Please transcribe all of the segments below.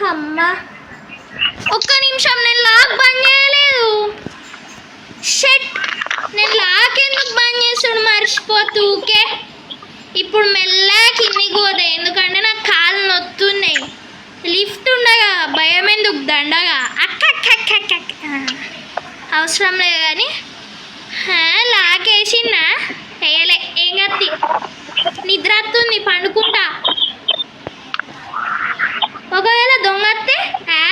అమ్మ ఒక్క నిమిషం, నేను లాక్ బంద్ చేయలేదు. షెట్, నేను లాక్ ఎందుకు బంద్ చేసాడు మర్చిపోతూ. ఓకే, ఇప్పుడు మెల్లగా కిందికి పోతే, ఎందుకంటే నాకు కాళ్ళు నొత్తున్నాయి. లిఫ్ట్ ఉండగా భయం ఎందుకు, దండగా అక్క అవసరం లేదు. కానీ లాక్ వేసిందా, వేయలే, ఏం కత్తి నిద్ర వస్తుంది, పండుకుంటా. ఒకవేళ దొంగ వస్తే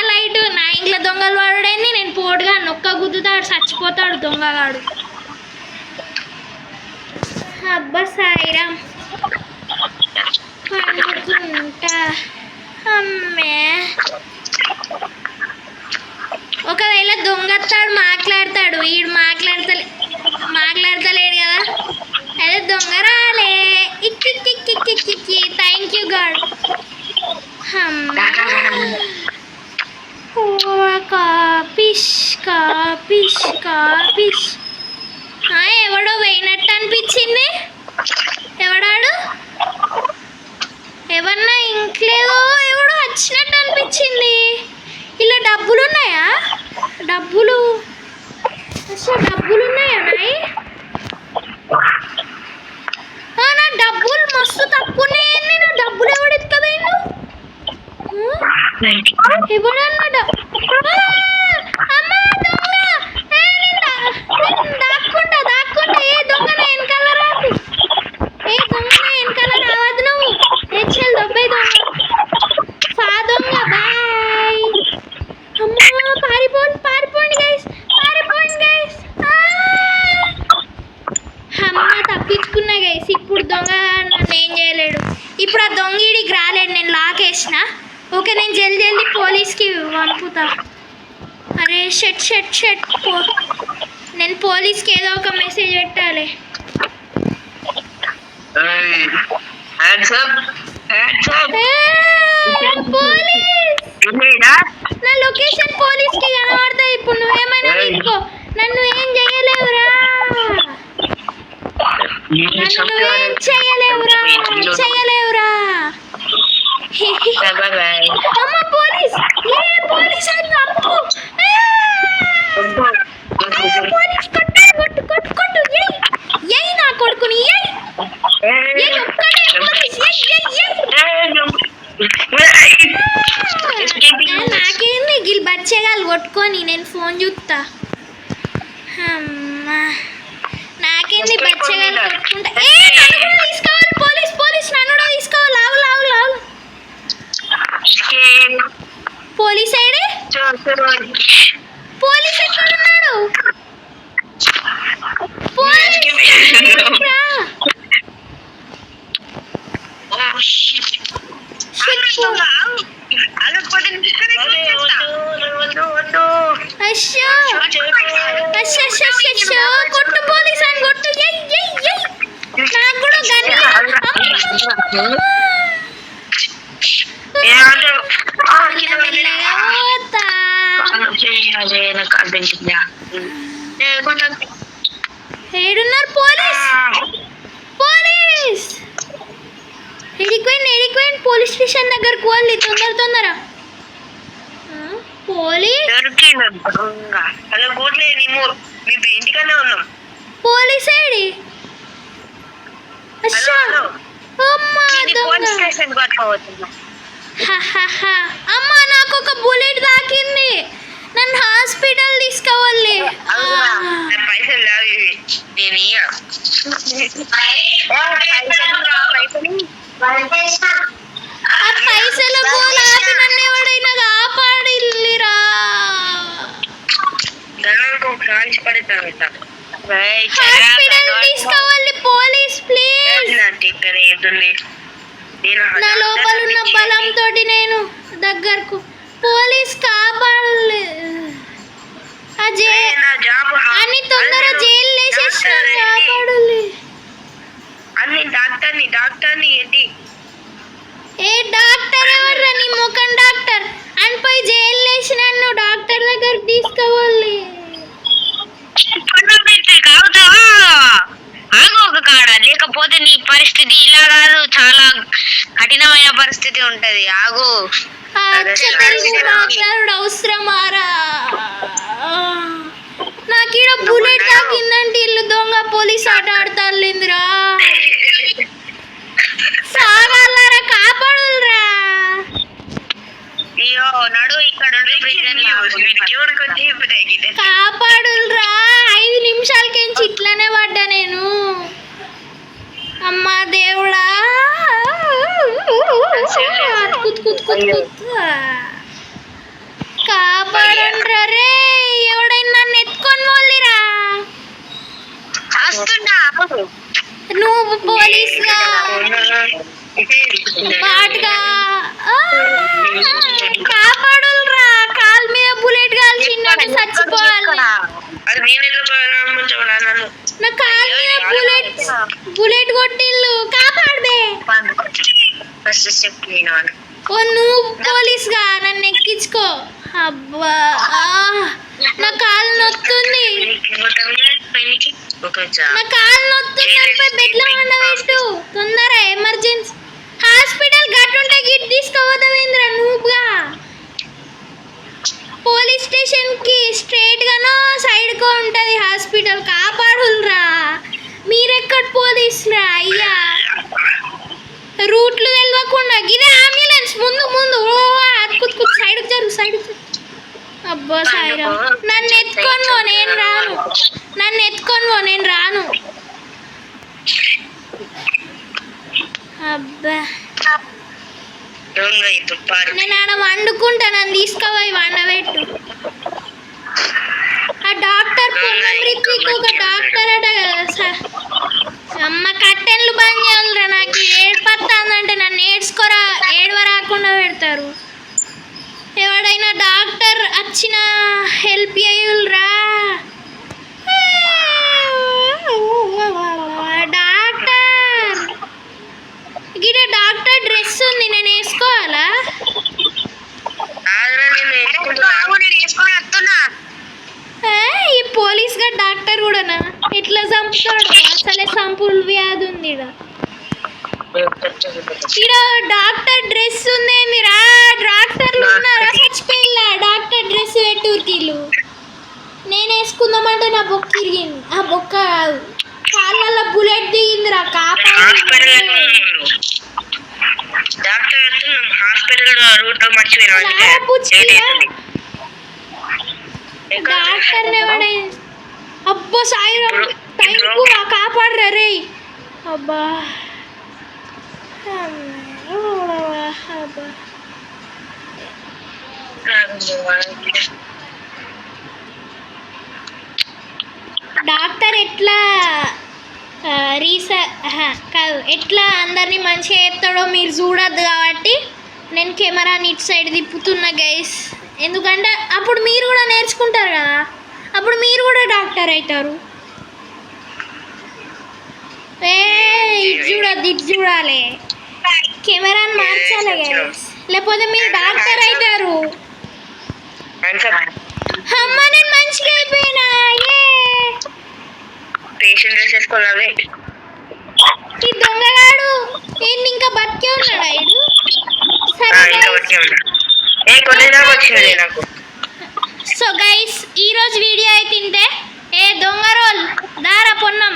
లైట్ నా ఇంట్లో దొంగలు వాడైంది, నేను పోటుగా నొక్క గుద్దుతాడు, చచ్చిపోతాడు దొంగగాడు. అబ్బా సాయిరామ్, పండుకుంటా. అమ్మే, ఒకవేళ దొంగతాడు మాట్లాడతాడు, వీడు మాట్లాడతలేడు కదా. అదే దొంగ రాలే, ఇక్కి థ్యాంక్ యూ గాడ్. కాపిష్ ఎవడో పోయినట్టు అనిపించింది. ఎవడాడు, ఎవరన్నా ఇంట్లేదో ఎవడో వచ్చినట్టు అనిపించింది. ఇలా డబ్బులు ఉన్నాయా, డబ్బులు ఉన్నాయా నాయి? నా డబ్బులు మస్తు తక్కువ ఉన్నాయండి. నా డబ్బులు ఎవడు ఎత్తుకపోయిండు? ఎవడన్నా దాక్కుంటా. ఏ దొంగ నా వెనకాల రాదు, నువ్వు హెచ్ఎల్ దొబ్బై దొంగ, ఫా దొంగ. బాయ్. అమ్మా, పారిపోండి గైస్. అమ్మ, తప్పించుకున్నా గైస్. ఇప్పుడు దొంగ నన్ను ఏం చేయలేడు. ఇప్పుడు ఆ దొంగడికి రాలేడు, నేను లాక్ వేసిన. ఓకే, నేను జల్దీ పోలీస్కి పంపుతా. అరే షెట్ నేను పోలీస్కి ఏదో ఒక మెసేజ్ పెట్టాలి. నా లొకేషన్ పోలీస్కి కనబడతాయి. ఇప్పుడు నువ్వేమైనా తీసుకో, నన్ను ఏం చేయలేవురా. అమ్మ, పోలీస్ అని అప్పు. కొట్టు ఎయ్ నా కొడుకుని, నాకేంది గిల్ బచ్చేగాలు కొట్టుకొని నేను ఫోన్ చూస్తా. అమ్మా, నాకేంది బచ్చేగాలు కొట్టుకుంటా. తీసుకోవాలి పోలీస్ నన్ను కూడా తీసుకోవాలి. లావు పోలీస్ సైడే, పోలీస్ ఎక్కడున్నాడు? కొట్టు పోలీస్ అని కొట్టు. నాకు కూడా ఏడున్నారు పోలీస్ ఎడిక్వైన్ పోలీస్ స్టేషన్ దగ్గరకు వెళ్ళి తొందర. Police AD? అమ్మా, నాకు ఒక బుల్లెట్ తాకింది, నన్ను హాస్పిటల్ తీసుకోవాలి. ఆ పైసలు నన్ను ఎవడైనా కాపాడిల్లిరా. హాస్పిటల్ తీసుకోవాలి పోలీస్ ప్లీజ్. నా లోపల ఉన్న బలంతో నేను దగ్గరకు పోలీస్ కాపాడాలి. అన్ని తొందర జైలు వేసేసిన కాపాడాలి. డాక్టర్ని ఏంటి? ఏ డాక్టర్ ఎవర్రా? నీ ముఖం డాక్టర్ అని పోయి జైలు వేసి నన్ను డాక్టర్ దగ్గరికి తీసుకోవాలి. లేకపోతే నీ పరిస్థితి ఇలా కాదు, చాలా కఠినమైన పరిస్థితి ఉంటది. ఆగు. ఆగు అచ్చ తెలుగు మాట్లాడు అవసరమారా నాకు ఈడ బుల్లెట్ తాకిందంటే ఇల్లు దొంగ పోలీస్ ఆట ఆడతారులేందిరా సాగాలరా కాపాడులరా అయ్యో నడు ఇక్కడ కాపాడులరా 5 నిమిషాలకేంచి ఇట్లానే పడ్డా నేను అమ్మా దేవుడా కాపాడండ్రా రే ఎవడైనా నన్ను ఎత్తుకొని పోలిరా నువ్వు పోలీస్గా బాట్గా కాపాడులరా కాలు మీద బుల్లెట్ కాల్చిందంటే చచ్చిపోవాలి నా కాలు మీద బుల్లెట్ కొట్టిల్లు కాపాడబే ఓ నువ్వు పోలీస్గా నన్ను ఎక్కించుకో అబ్బా నా కాలు నొత్తుంది నా కాలు నొత్తుంది పోయి బెడ్లో ఉండబెట్టు తొందర ఎమర్జెన్సీ హాస్పిటల్ గట్టుంటే గిట్ తీసుకోవద్దామేంద్రా నువ్వుగా పోలీస్ స్టేషన్కి స్ట్రైట్గానో సైడ్కో ఉంటుంది హాస్పిటల్ కాపాడులరా మీరెక్కడ పోలీసురా అయ్యా రూట్లు తెలియకుండా గిదే అంబులెన్స్ ముందు ముందు ఓ అతుకు సైడ్కి జరుగు సైడ్కి అబ్బా సాయిరా నన్ను ఎత్తుకొని పో నేను రాను నన్ను ఎత్తుకొని పో నేను రాను అబ్బా నేను ఆడ వండుకుంటా నన్ను తీసుకోపోయి వండబెట్టు ఆ డాక్టర్ పొన్నమృతికి ఒక డాక్టర్ అట కదా అమ్మ కట్టెన్లు బంద్ చేయాలరా నాకు ఏడ్పత్తాందంటే నన్ను ఏడవ రాకుండా పెడతారు ఎవడైనా డాక్టర్ వచ్చిన హెల్ప్ చేయులరా డాక్టర్ గిడ డాక్టర్ డ్రెస్ ఉంది నేను వేసుకోవాలా ఈ పోలీస్ గా డాక్టర్ కూడానా ఎట్లా చంపుతాడు అసలే సంపుల్ వ్యాధి ఉంది ఇక్కడ డాక్టర్ డ్రెస్ ఉందేందిరా డాక్టర్లు ఉన్నారా చచ్చిపోయిలా డాక్టర్ డ్రెస్ పెట్టుర్కిళ్ళు నేను వేసుకుందామంటే నా బొక్క ఇరిగింది ఆ బొక్క కాళ్ళల్లో బుల్లెట్ దిగిందిరా డాక్టర్ అబ్బా సాయిరా టైం కూడా కాపాడరా రే అబ్బా డాక్టర్ ఎట్లా కాదు ఎట్లా అందరినీ మంచిగా ఎత్తాడో మీరు చూడొద్దు కాబట్టి నేను కెమెరాని ఇటు సైడ్ తిప్పుతున్నా గైస్ ఎందుకంటే అప్పుడు మీరు కూడా నేర్చుకుంటారు కదా అప్పుడు మీరు కూడా డాక్టర్ అవుతారు ఇటు చూడొద్దు ఇటు చూడాలి కెమెరాని మార్చాలి గైస్ లేకపోతే మీరు డాక్టర్ అవుతారు అమ్మ నేను మంచిగా అయిపోయినా ఈ దొంగగాడు ఏంటి ఇంకా బతికే ఉన్నాడా ఇడు సో గైస్ ఈరోజు వీడియో అయితే తింటే ఏ దొంగ రోల్ దారా పొన్నం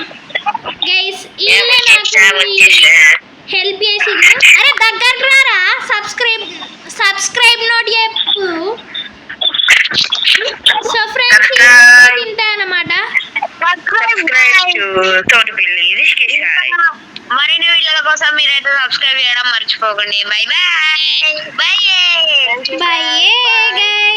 గైస్ ఈయనే నాకు హెల్ప్ చేసింది అరే దగ్గరకు రారా సబ్స్క్రైబ్ నోట్ చెప్పు సో ఫ్రెండ్స్ తింటా అన్నమాట మరిన్ని వీడియోల కోసం మీరైతే సబ్స్క్రైబ్ చేయడం మర్చిపోకండి. Bye bye bye guys.